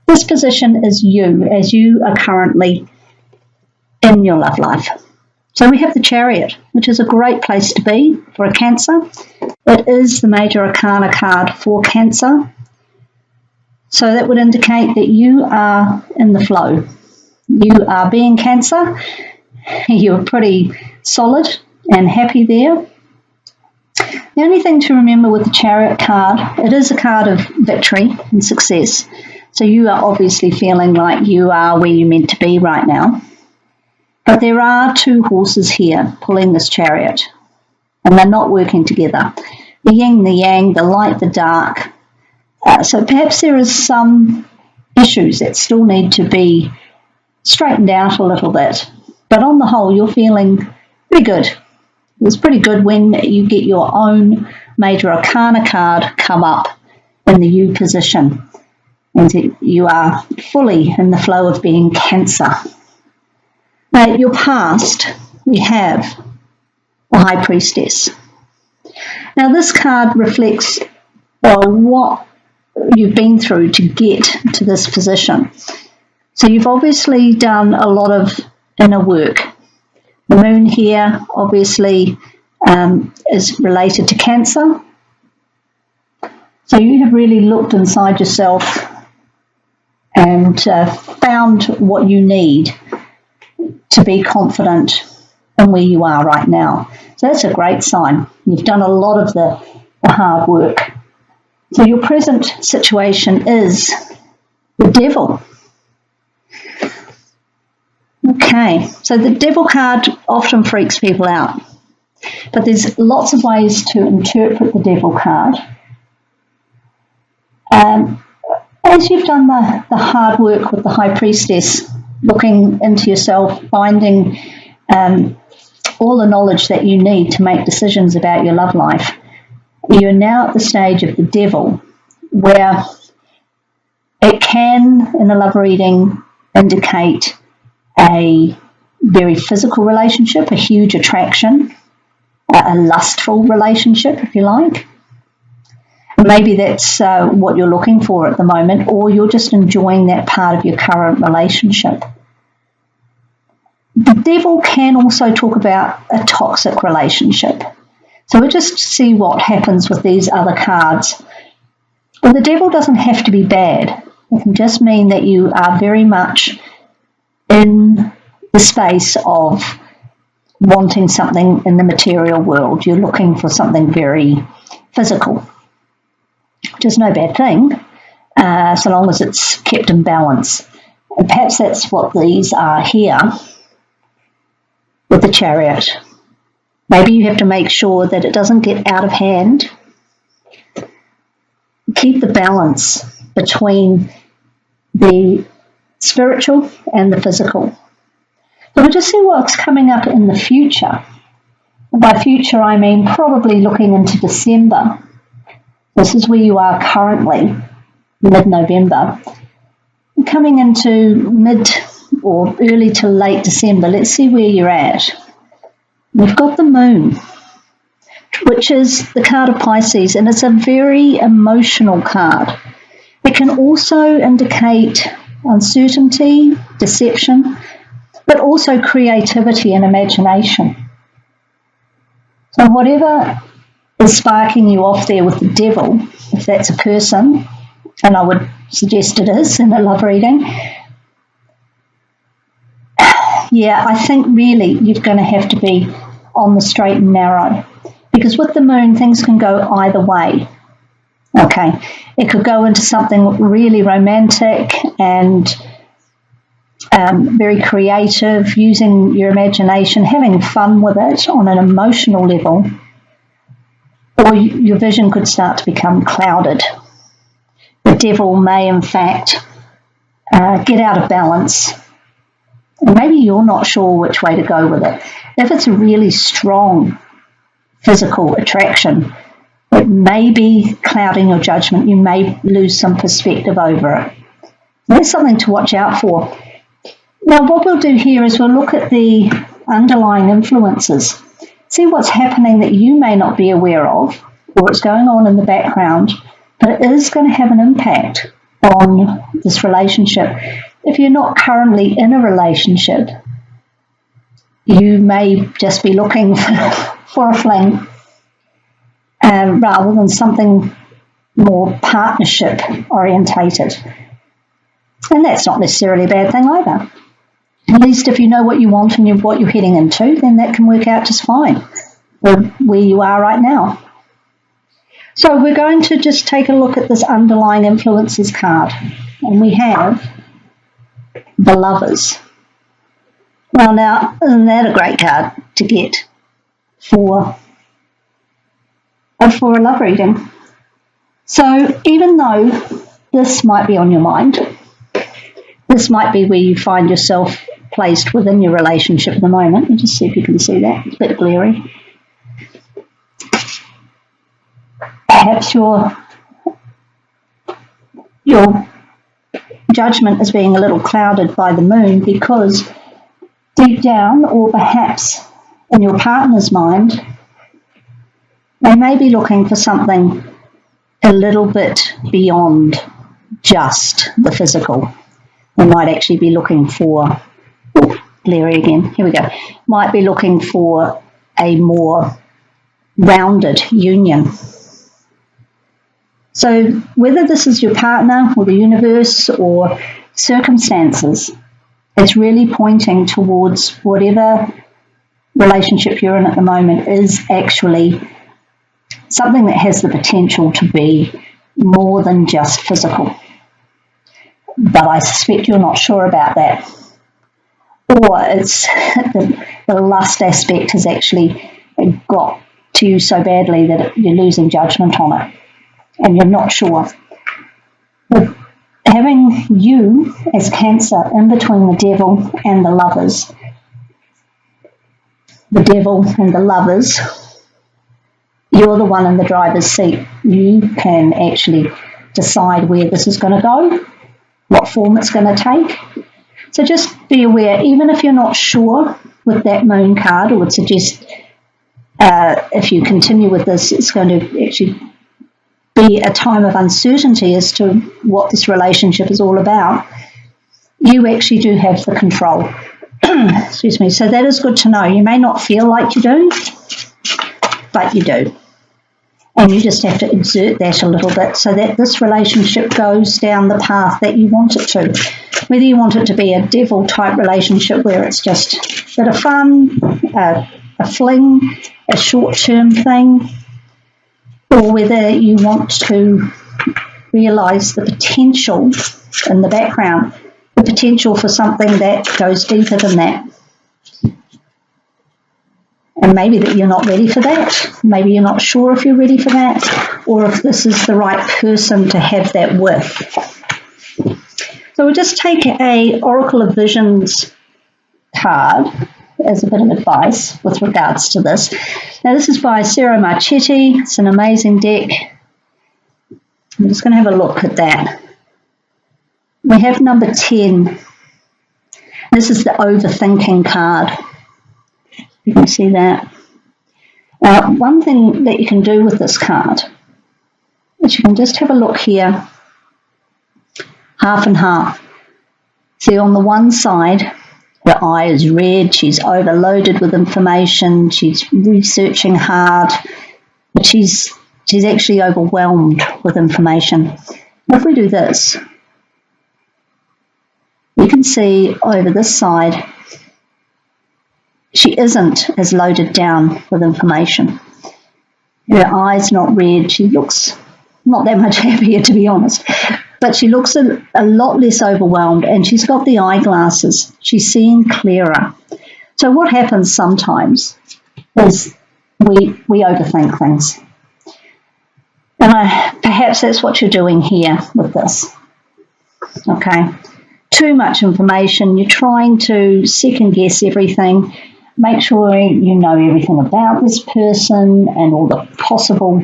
This position is you as you are currently in your love life. So we have the Chariot, which is a great place to be for a Cancer. It is the major arcana card for Cancer. So that would indicate that you are in the flow. You are being Cancer. You're pretty solid and happy there. The only thing to remember with the Chariot card, it is a card of victory and success. So you are obviously feeling like you are where you're meant to be right now. But there are two horses here pulling this chariot, and they're not working together. The yin, the yang, the light, the dark. So perhaps there is some issues that still need to be straightened out a little bit. But on the whole, you're feeling pretty good. It's pretty good when you get your own major arcana card come up in the you position. And you are fully in the flow of being Cancer. Now, your past, we have the High Priestess. Now, this card reflects what you've been through to get to this position. So you've obviously done a lot of inner work. The moon here obviously is related to Cancer. So you have really looked inside yourself and found what you need to be confident in where you are right now. So that's a great sign. You've done a lot of the hard work. So your present situation is the Devil. Okay, so the Devil card often freaks people out. But there's lots of ways to interpret the Devil card. As you've done the hard work with the High Priestess, looking into yourself, finding all the knowledge that you need to make decisions about your love life, you're now at the stage of the Devil, where it can, in a love reading, indicate a very physical relationship, a huge attraction, a lustful relationship, if you like. Maybe that's what you're looking for at the moment, or you're just enjoying that part of your current relationship. The Devil can also talk about a toxic relationship. So we'll just see what happens with these other cards. Well, the Devil doesn't have to be bad. It can just mean that you are very much in the space of wanting something in the material world. You're looking for something very physical, which is no bad thing, so long as it's kept in balance. And perhaps that's what these are here with the Chariot. Maybe you have to make sure that it doesn't get out of hand. Keep the balance between the spiritual and the physical. So we'll just see what's coming up in the future. And by future, I mean probably looking into December. This is where you are currently, mid-November. Coming into mid or early to late December, let's see where you're at. We've got the moon, which is the card of Pisces, and it's a very emotional card. It can also indicate uncertainty, deception, but also creativity and imagination. So whatever is sparking you off there with the Devil, if that's a person, and I would suggest it is in a love reading, yeah, I think really you're going to have to be on the straight and narrow, because with the moon things can go either way. Okay, it could go into something really romantic and very creative, using your imagination, having fun with it on an emotional level, or your vision could start to become clouded. The Devil may in fact get out of balance, and maybe you're not sure which way to go with it. If it's a really strong physical attraction, it may be clouding your judgment. You may lose some perspective over it. There's something to watch out for. Now, what we'll do here is we'll look at the underlying influences, see what's happening that you may not be aware of, or what's going on in the background, but it is going to have an impact on this relationship. If you're not currently in a relationship, you may just be looking for a fling rather than something more partnership orientated. And that's not necessarily a bad thing either. At least if you know what you want and what you're heading into, then that can work out just fine where you are right now. So we're going to just take a look at this underlying influences card. And we have the Lovers. Well, now, isn't that a great card to get for a love reading? So even though this might be on your mind, this might be where you find yourself placed within your relationship at the moment. Let's just see if you can see that. It's a bit glary. Perhaps your judgment is being a little clouded by the moon because deep down, or perhaps in your partner's mind, they may be looking for something a little bit beyond just the physical. They might actually be looking for, glary again, here we go, might be looking for a more rounded union. So whether this is your partner or the universe or circumstances, it's really pointing towards whatever relationship you're in at the moment is actually something that has the potential to be more than just physical. But I suspect you're not sure about that. Or it's the lust aspect has actually got to you so badly that you're losing judgment on it and you're not sure. But having you as Cancer in between the Devil and the Lovers, the Devil and the Lovers, you're the one in the driver's seat. You can actually decide where this is going to go, what form it's going to take. So just be aware, even if you're not sure with that moon card, I would suggest if you continue with this, it's going to actually be a time of uncertainty as to what this relationship is all about. You actually do have the control. Excuse me. So that is good to know. You may not feel like you do, but you do. And you just have to exert that a little bit so that this relationship goes down the path that you want it to. Whether you want it to be a devil type relationship where it's just a bit of fun, a fling, a short-term thing, or whether you want to realise the potential in the background, the potential for something that goes deeper than that. And maybe that you're not ready for that. Maybe you're not sure if you're ready for that or if this is the right person to have that with. So we'll just take a Oracle of Visions card as a bit of advice with regards to this. Now this is by Sarah Marchetti. It's an amazing deck. I'm just going to have a look at that. We have number 10. This is the overthinking card. You can see that. One thing that you can do with this card is you can just have a look here, half and half. See, on the one side, her eye is red, she's overloaded with information, she's researching hard, but she's actually overwhelmed with information. If we do this, you can see over this side, she isn't as loaded down with information. Her eye's not red. She looks not that much happier, to be honest. But she looks a lot less overwhelmed, and she's got the eyeglasses. She's seeing clearer. So what happens sometimes is we overthink things. And perhaps that's what you're doing here with this. Okay? Too much information. You're trying to second guess everything. Make sure you know everything about this person and all the possible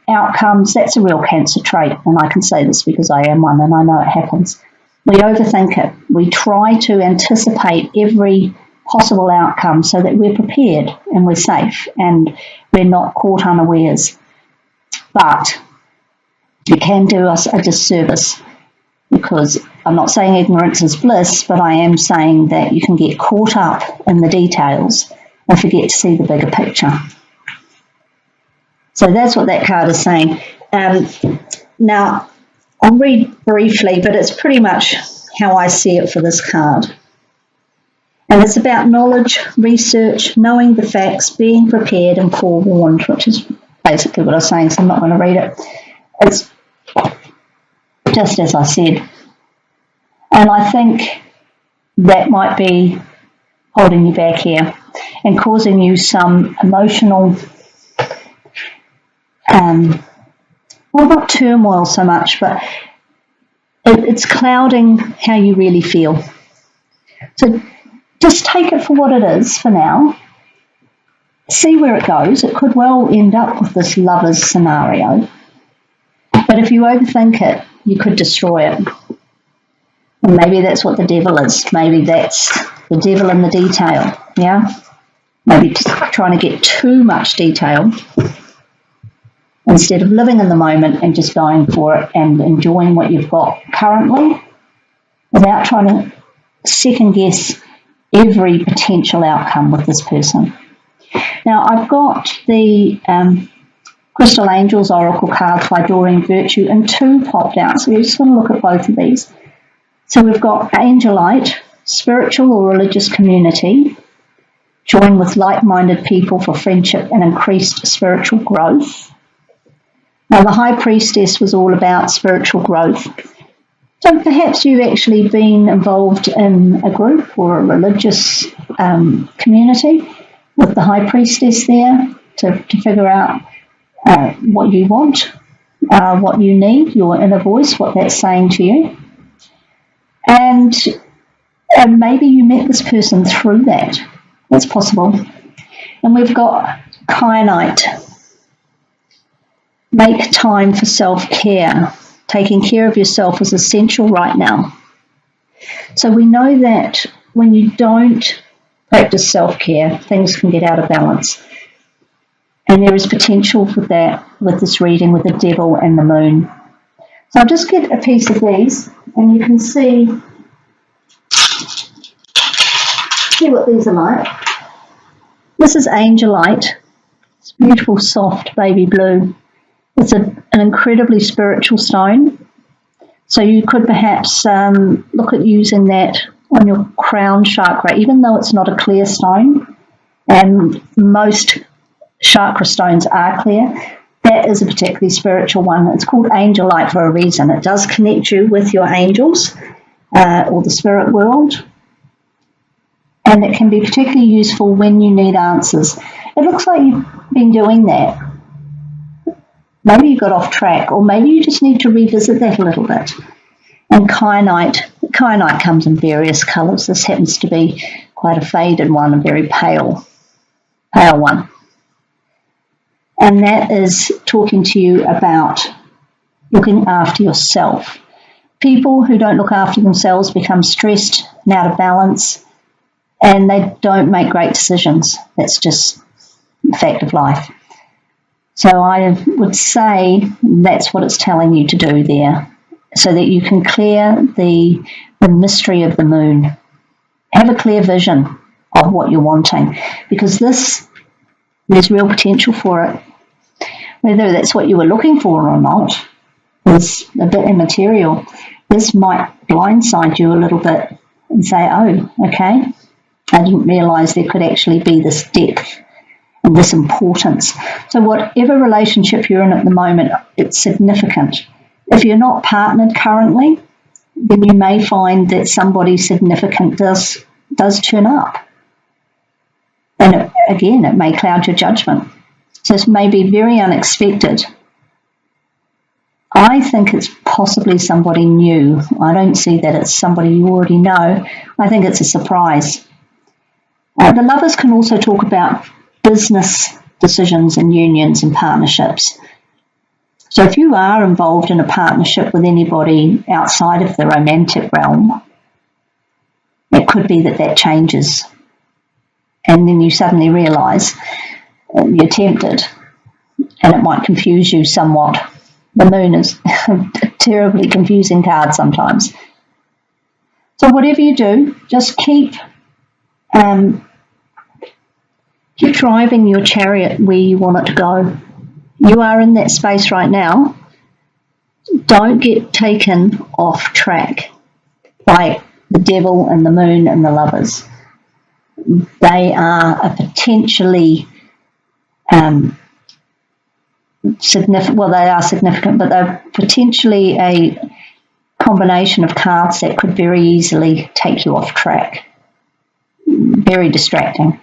outcomes. That's a real Cancer trait, and I can say this because I am one and I know it happens. We overthink it. We try to anticipate every possible outcome so that we're prepared and we're safe and we're not caught unawares. But it can do us a disservice because I'm not saying ignorance is bliss, but I am saying that you can get caught up in the details and forget to see the bigger picture. So that's what that card is saying. Now, I'll read briefly, but it's pretty much how I see it for this card. And it's about knowledge, research, knowing the facts, being prepared and forewarned, which is basically what I was saying, so I'm not going to read it. It's just as I said. And I think that might be holding you back here and causing you some emotional, well, not turmoil so much, but it's clouding how you really feel. So just take it for what it is for now. See where it goes. It could well end up with this lovers scenario. But if you overthink it, you could destroy it. And maybe that's what the devil is. Maybe that's the devil in the detail. Yeah? Maybe just trying to get too much detail instead of living in the moment and just going for it and enjoying what you've got currently without trying to second guess every potential outcome with this person. Now, I've got the Crystal Angels Oracle cards by Doreen Virtue, and two popped out, so we're just going to look at both of these. So we've got Angelite, spiritual or religious community, join with like-minded people for friendship and increased spiritual growth. Now, the High Priestess was all about spiritual growth. So perhaps you've actually been involved in a group or a religious community with the High Priestess there to figure out what you want, what you need, your inner voice, what that's saying to you. And maybe you met this person through that. That's possible. And we've got Kyanite. Make time for self-care. Taking care of yourself is essential right now. So we know that when you don't practice self-care, things can get out of balance. And there is potential for that with this reading with the devil and the moon. So I'll just get a piece of these and you can see what these are like. This is Angelite. It's beautiful, soft baby blue. It's an incredibly spiritual stone. So you could perhaps look at using that on your crown chakra, even though it's not a clear stone, and most chakra stones are clear. That is a particularly spiritual one. It's called Angelite for a reason. It does connect you with your angels or the spirit world, and it can be particularly useful when you need answers. It looks like you've been doing that. Maybe you got off track, or maybe you just need to revisit that a little bit. And Kyanite comes in various colours. This happens to be quite a faded one, a very pale one. And that is talking to you about looking after yourself. People who don't look after themselves become stressed and out of balance, and they don't make great decisions. That's just the fact of life. So I would say that's what it's telling you to do there, so that you can clear the mystery of the moon. Have a clear vision of what you're wanting, because there's real potential for it. Whether that's what you were looking for or not is a bit immaterial. This might blindside you a little bit and say, oh, okay, I didn't realise there could actually be this depth and this importance. So whatever relationship you're in at the moment, it's significant. If you're not partnered currently, then you may find that somebody significant does turn up. And it may cloud your judgment. So this may be very unexpected. I think it's possibly somebody new. I don't see that it's somebody you already know. I think it's a surprise. The lovers can also talk about business decisions and unions and partnerships. So if you are involved in a partnership with anybody outside of the romantic realm, it could be that changes. And then you suddenly realise you're tempted, and it might confuse you somewhat. The moon is a terribly confusing card sometimes. So whatever you do, just keep driving your chariot where you want it to go. You are in that space right now. Don't get taken off track by the devil and the moon and the lovers. They are a potentially significant, well, they are significant, but they're potentially a combination of cards that could very easily take you off track. Very distracting.